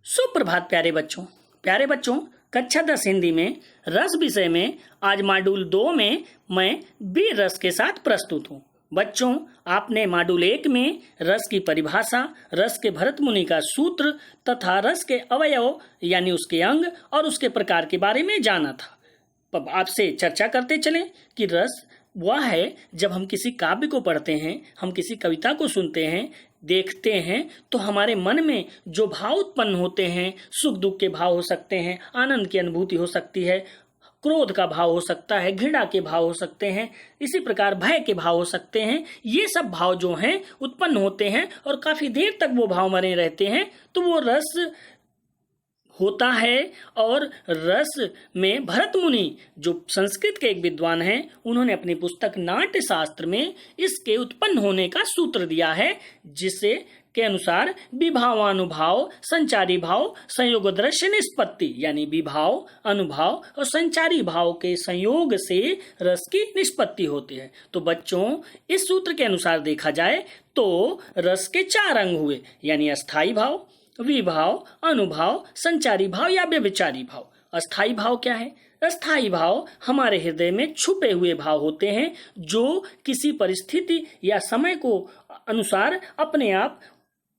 सुप्रभात प्यारे बच्चों कक्षा 10 हिंदी में रस विषय में आज मॉड्यूल 2 में मैं वीर रस के साथ प्रस्तुत हूँ। बच्चों, आपने मॉड्यूल 1 में रस की परिभाषा, रस के भरत मुनि का सूत्र तथा रस के अवयव यानी उसके अंग और उसके प्रकार के बारे में जाना था। अब आपसे चर्चा करते चलें कि रस वह है जब हम किसी काव्य को पढ़ते हैं, हम किसी कविता को सुनते हैं, देखते हैं तो हमारे मन में जो भाव उत्पन्न होते हैं, सुख दुख के भाव हो सकते हैं, आनंद की अनुभूति हो सकती है, क्रोध का भाव हो सकता है, घृणा के भाव हो सकते हैं, इसी प्रकार भय के भाव हो सकते हैं। ये सब भाव जो हैं उत्पन्न होते हैं और काफी देर तक वो भाव बने रहते हैं, तो वो रस होता है। और रस में भरत मुनि जो संस्कृत के एक विद्वान हैं, उन्होंने अपनी पुस्तक नाट्य शास्त्र में इसके उत्पन्न होने का सूत्र दिया है, जिसे के अनुसार विभावानुभाव संचारी भाव संयोग दृश्य निष्पत्ति यानी विभाव, अनुभाव और संचारी भाव के संयोग से रस की निष्पत्ति होती है। तो बच्चों, इस सूत्र के अनुसार देखा जाए तो रस के 4 अंग हुए, यानी अस्थाई भाव, विभाव, अनुभाव, संचारी भाव या व्यभिचारी भाव। अस्थाई भाव क्या है? अस्थाई भाव हमारे हृदय में छुपे हुए भाव होते हैं, जो किसी परिस्थिति या समय को अनुसार अपने आप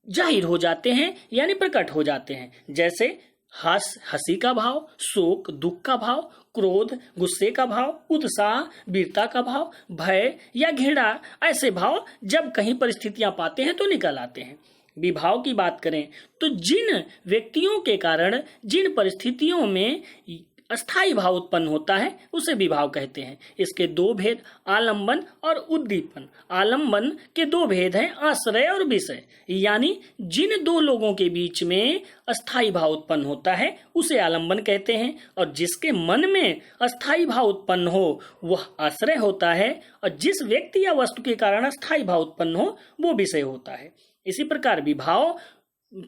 जाहिर हो जाते हैं यानी प्रकट हो जाते हैं। जैसे हंसी का भाव, शोक दुख का भाव, क्रोध गुस्से का भाव, उत्साह वीरता का भाव, भय या घृणा, ऐसे भाव जब कहीं परिस्थितियां पाते हैं तो निकल आते हैं। विभाव की बात करें तो जिन व्यक्तियों के कारण जिन परिस्थितियों में अस्थाई भाव उत्पन्न होता है उसे विभाव कहते हैं। इसके 2 भेद आलंबन और उद्दीपन। आलंबन के 2 भेद हैं, आश्रय और विषय, यानी जिन 2 लोगों के बीच में अस्थाई भाव उत्पन्न होता है उसे आलंबन कहते हैं, और जिसके मन में अस्थाई भाव उत्पन्न हो वह आश्रय होता है, और जिस व्यक्ति या वस्तु के कारण अस्थाई भाव उत्पन्न हो वो विषय होता है। इसी प्रकार विभाव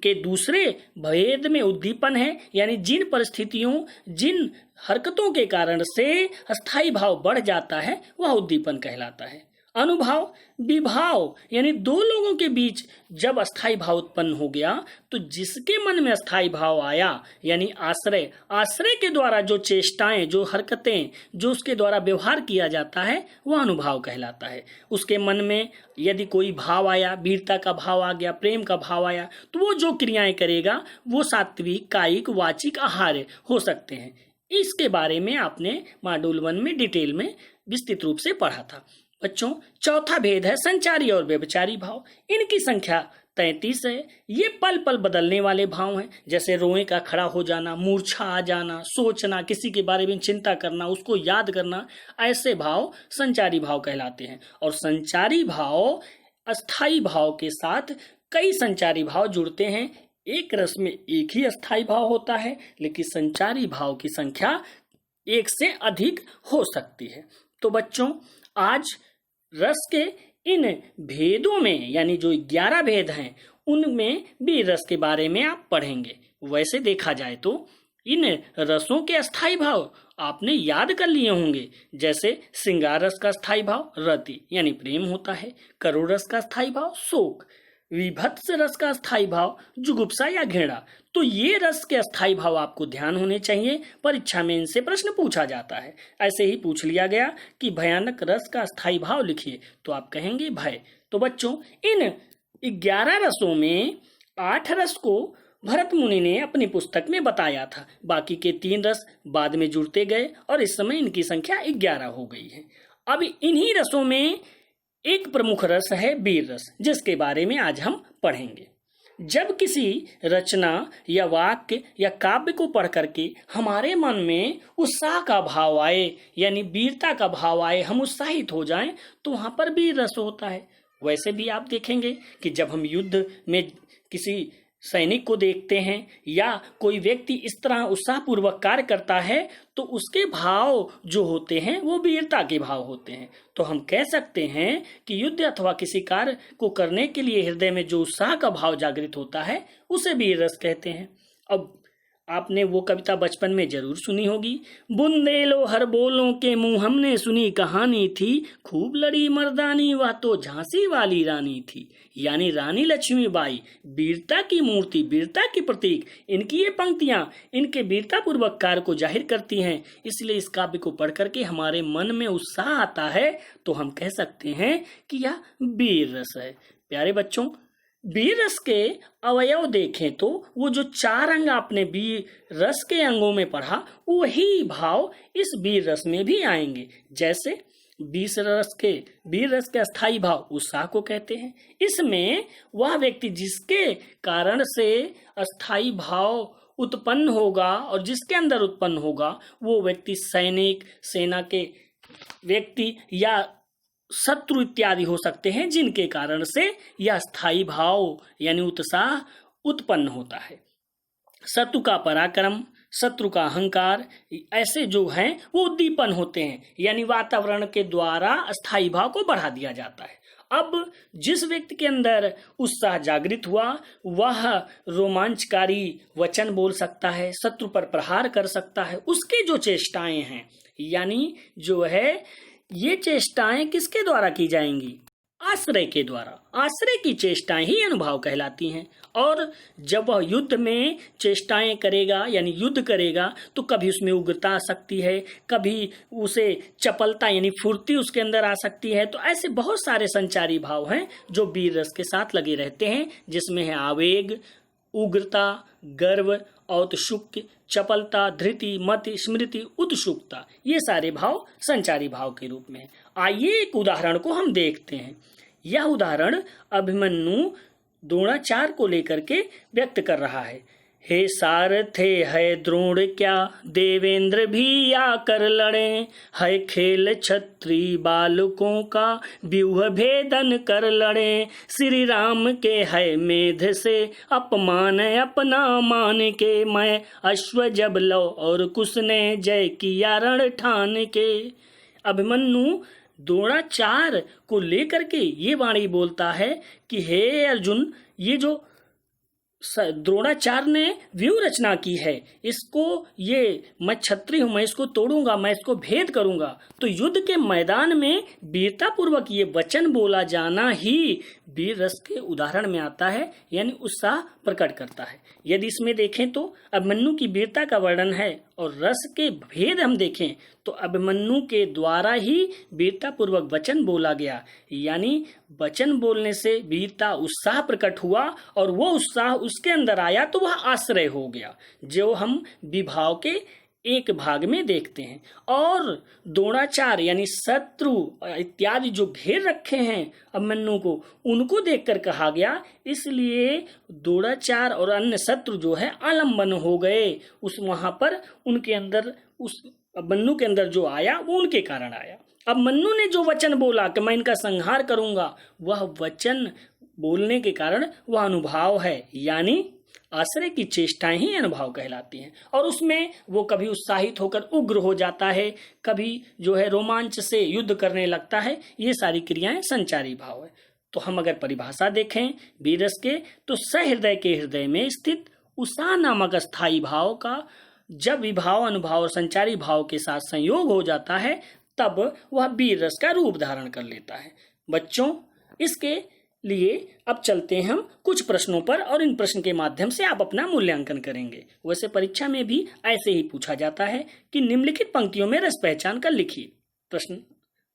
के दूसरे भेद में उद्दीपन है, यानी जिन परिस्थितियों जिन हरकतों के कारण से अस्थाई भाव बढ़ जाता है वह उद्दीपन कहलाता है। अनुभाव विभाव यानी 2 लोगों के बीच जब अस्थाई भाव उत्पन्न हो गया तो जिसके मन में अस्थाई भाव आया यानी आश्रय के द्वारा जो चेष्टाएं, जो हरकतें, जो उसके द्वारा व्यवहार किया जाता है वह अनुभाव कहलाता है। उसके मन में यदि कोई भाव आया, वीरता का भाव आ गया, प्रेम का भाव आया, तो वो जो क्रियाएं करेगा वो सात्विक, कायिक, वाचिक, आहार्य हो सकते हैं। इसके बारे में आपने मॉड्यूल 1 में डिटेल में विस्तृत रूप से पढ़ा था। बच्चों, चौथा भेद है संचारी और व्यभिचारी भाव। इनकी संख्या 33 है। ये पल पल बदलने वाले भाव हैं, जैसे रोए का खड़ा हो जाना, मूर्छा आ जाना, सोचना, किसी के बारे में चिंता करना, उसको याद करना, ऐसे भाव संचारी भाव कहलाते हैं। और संचारी भाव अस्थाई भाव के साथ कई संचारी भाव जुड़ते हैं। एक रस में एक ही अस्थाई भाव होता है, लेकिन संचारी भाव की संख्या 1 से अधिक हो सकती है। तो बच्चों, आज रस के इन भेदों में यानी जो 11 भेद हैं उनमें भी रस के बारे में आप पढ़ेंगे। वैसे देखा जाए तो इन रसों के अस्थाई भाव आपने याद कर लिए होंगे, जैसे श्रृंगार रस का अस्थाई भाव रति यानी प्रेम होता है, करुण रस का अस्थाई भाव शोक, विभत्स रस का अस्थाई भाव जुगुप्सा या घृणा। तो ये रस के अस्थाई भाव आपको ध्यान होने चाहिए, परीक्षा में इनसे प्रश्न पूछा जाता है। ऐसे ही पूछ लिया गया कि भयानक रस का अस्थाई भाव लिखिए, तो आप कहेंगे भय। तो बच्चों, इन 11 रसों में 8 रस को भरत मुनि ने अपनी पुस्तक में बताया था, बाकी के 3 रस बाद में जुड़ते गए और इस समय इनकी संख्या 11 हो गई है। अब इन्हीं रसों में एक प्रमुख रस है वीर रस, जिसके बारे में आज हम पढ़ेंगे। जब किसी रचना या वाक्य या काव्य को पढ़ करके हमारे मन में उत्साह का भाव आए यानी वीरता का भाव आए, हम उत्साहित हो जाएं, तो वहां पर वीर रस होता है। वैसे भी आप देखेंगे कि जब हम युद्ध में किसी सैनिक को देखते हैं या कोई व्यक्ति इस तरह उत्साहपूर्वक कार्य करता है तो उसके भाव जो होते हैं वो वीरता के भाव होते हैं। तो हम कह सकते हैं कि युद्ध अथवा किसी कार्य को करने के लिए हृदय में जो उत्साह का भाव जागृत होता है उसे वीर रस कहते हैं। अब आपने वो कविता बचपन में जरूर सुनी होगी। बुंदेलो हर बोलों के मुंह हमने सुनी कहानी थी, खूब लड़ी मर्दानी वह तो झांसी वाली रानी थी। यानी रानी लक्ष्मीबाई वीरता की मूर्ति, वीरता की प्रतीक। इनकी ये पंक्तियां इनके वीरता पूर्वक कार्य को जाहिर करती हैं। इसलिए इस काव्य को पढ़ करके हमारे मन में उत्साह आता है, तो हम कह सकते हैं कि यह वीर रस है। प्यारे बच्चों, वीर रस के अवयव देखें तो वो जो 4 अंग आपने वीर रस के अंगों में पढ़ा, वही भाव इस वीर रस में भी आएंगे। जैसे वीर रस के अस्थाई भाव उत्साह को कहते हैं। इसमें वह व्यक्ति जिसके कारण से अस्थाई भाव उत्पन्न होगा और जिसके अंदर उत्पन्न होगा, वो व्यक्ति सैनिक, सेना के व्यक्ति या शत्रु इत्यादि हो सकते हैं, जिनके कारण से यह स्थायी भाव यानी उत्साह उत्पन्न होता है। शत्रु का पराक्रम, शत्रु का अहंकार, ऐसे जो हैं वो उद्दीपन होते हैं, यानी वातावरण के द्वारा स्थायी भाव को बढ़ा दिया जाता है। अब जिस व्यक्ति के अंदर उत्साह जागृत हुआ, वह रोमांचकारी वचन बोल सकता है, शत्रु पर प्रहार कर सकता है। उसके जो चेष्टाएं हैं, यानी जो है ये चेष्टाएं किसके द्वारा की जाएंगी? आश्रय के द्वारा। आश्रय की चेष्टाएं ही अनुभाव कहलाती हैं। और जब वह युद्ध में चेष्टाएं करेगा यानी युद्ध करेगा, तो कभी उसमें उग्रता आ सकती है, कभी उसे चपलता यानी फुर्ती उसके अंदर आ सकती है। तो ऐसे बहुत सारे संचारी भाव हैं जो वीर रस के साथ लगे रहते हैं, जिसमें है आवेग, उग्रता, गर्व, औत्सुक्य, चपलता, धृति, मति, स्मृति, उत्सुकता। ये सारे भाव संचारी भाव के रूप में। आइए एक उदाहरण को हम देखते हैं। यह उदाहरण अभिमन्यु द्रोणाचार्य को लेकर के व्यक्त कर रहा है। हे सारथे है द्रोण क्या, देवेंद्र भी आकर लड़े, है खेल क्षत्रिय बालकों का, व्यूह भेदन कर लड़े। श्री राम के है मेध से अपमान अपना मान के, मैं अश्व जब लो और कुश ने जय किया रण ठान के। अभिमन्यु द्रोणाचार्य को लेकर के ये वाणी बोलता है कि हे अर्जुन, ये जो द्रोणाचार्य ने व्यूह रचना की है, इसको ये मैं क्षत्रिय हूं, मैं इसको तोड़ूंगा, मैं इसको भेद करूंगा। तो युद्ध के मैदान में वीरता पूर्वक ये वचन बोला जाना ही वीर रस के उदाहरण में आता है, यानी उत्साह प्रकट करता है। यदि इसमें देखें तो अभिमन्यु की वीरता का वर्णन है, और रस के भेद हम देखें तो अभिमन्यु के द्वारा ही वीरता पूर्वक वचन बोला गया, यानी वचन बोलने से वीरता उत्साह प्रकट हुआ, और वो उत्साह उसके अंदर आया तो वह आश्रय हो गया, जो हम विभाव के एक भाग में देखते हैं। और द्रोणाचार्य यानी शत्रु इत्यादि जो घेर रखे हैं अभिमन्यु को, उनको देखकर कहा गया, इसलिए द्रोणाचार्य और अन्य शत्रु जो है आलम्बन हो गए। उस वहां पर उनके अंदर, उस अभिमन्यु के अंदर जो आया वो उनके कारण आया। अब मन्नु ने जो वचन बोला कि मैं इनका संहार करूंगा, वह वचन बोलने के कारण वह अनुभाव है, यानी आश्रय की चेष्टाएं ही अनुभाव कहलाती हैं। और उसमें वो कभी उत्साहित होकर उग्र हो जाता है, कभी जो है रोमांच से युद्ध करने लगता है। ये सारी क्रियाएं संचारी भाव है। तो हम अगर परिभाषा देखें वीर रस के, तो सहृदय के हृदय में स्थित उत्साह नामक स्थायी भाव का जब विभाव, अनुभाव और संचारी भाव के साथ संयोग हो जाता है, तब वह वीर रस का रूप धारण कर लेता है। बच्चों, इसके लिए अब चलते हैं हम कुछ प्रश्नों पर, और इन प्रश्न के माध्यम से आप अपना मूल्यांकन करेंगे। वैसे परीक्षा में भी ऐसे ही पूछा जाता है कि निम्नलिखित पंक्तियों में रस पहचान कर लिखिए। प्रश्न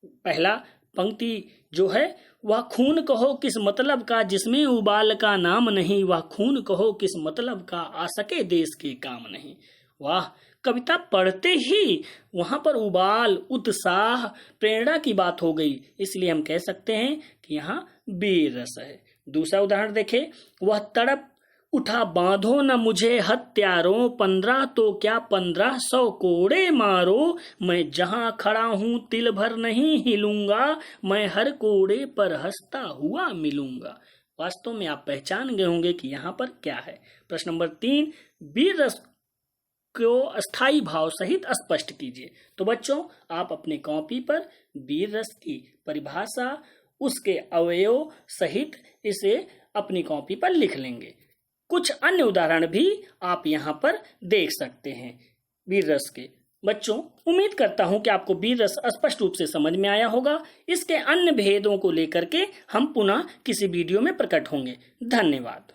पहला पंक्ति जो है, वह खून कहो किस मतलब का जिसमें उबाल का नाम नहीं, वह खून कहो किस मतलब का आ सके देश के काम नहीं। वाह, कविता पढ़ते ही वहां पर उबाल, उत्साह, प्रेरणा की बात हो गई, इसलिए हम कह सकते हैं कि यहाँ वीर रस है। दूसरा उदाहरण देखें, वह तड़प उठा बांधो न मुझे हत्यारों, 15 तो क्या 1500 कोड़े मारो, मैं जहां खड़ा हूं तिल भर नहीं हिलूंगा, मैं हर कोड़े पर हंसता हुआ मिलूंगा। वास्तव में आप पहचान गए होंगे कि यहाँ पर क्या है। प्रश्न नंबर 3, वीर रस को अस्थाई भाव सहित स्पष्ट कीजिए। तो बच्चों, आप अपने कॉपी पर वीर रस की परिभाषा, उसके अवयव सहित इसे अपनी कॉपी पर लिख लेंगे। कुछ अन्य उदाहरण भी आप यहाँ पर देख सकते हैं वीर रस के। बच्चों, उम्मीद करता हूं कि आपको वीर रस स्पष्ट रूप से समझ में आया होगा। इसके अन्य भेदों को लेकर के हम पुनः किसी वीडियो में प्रकट होंगे। धन्यवाद।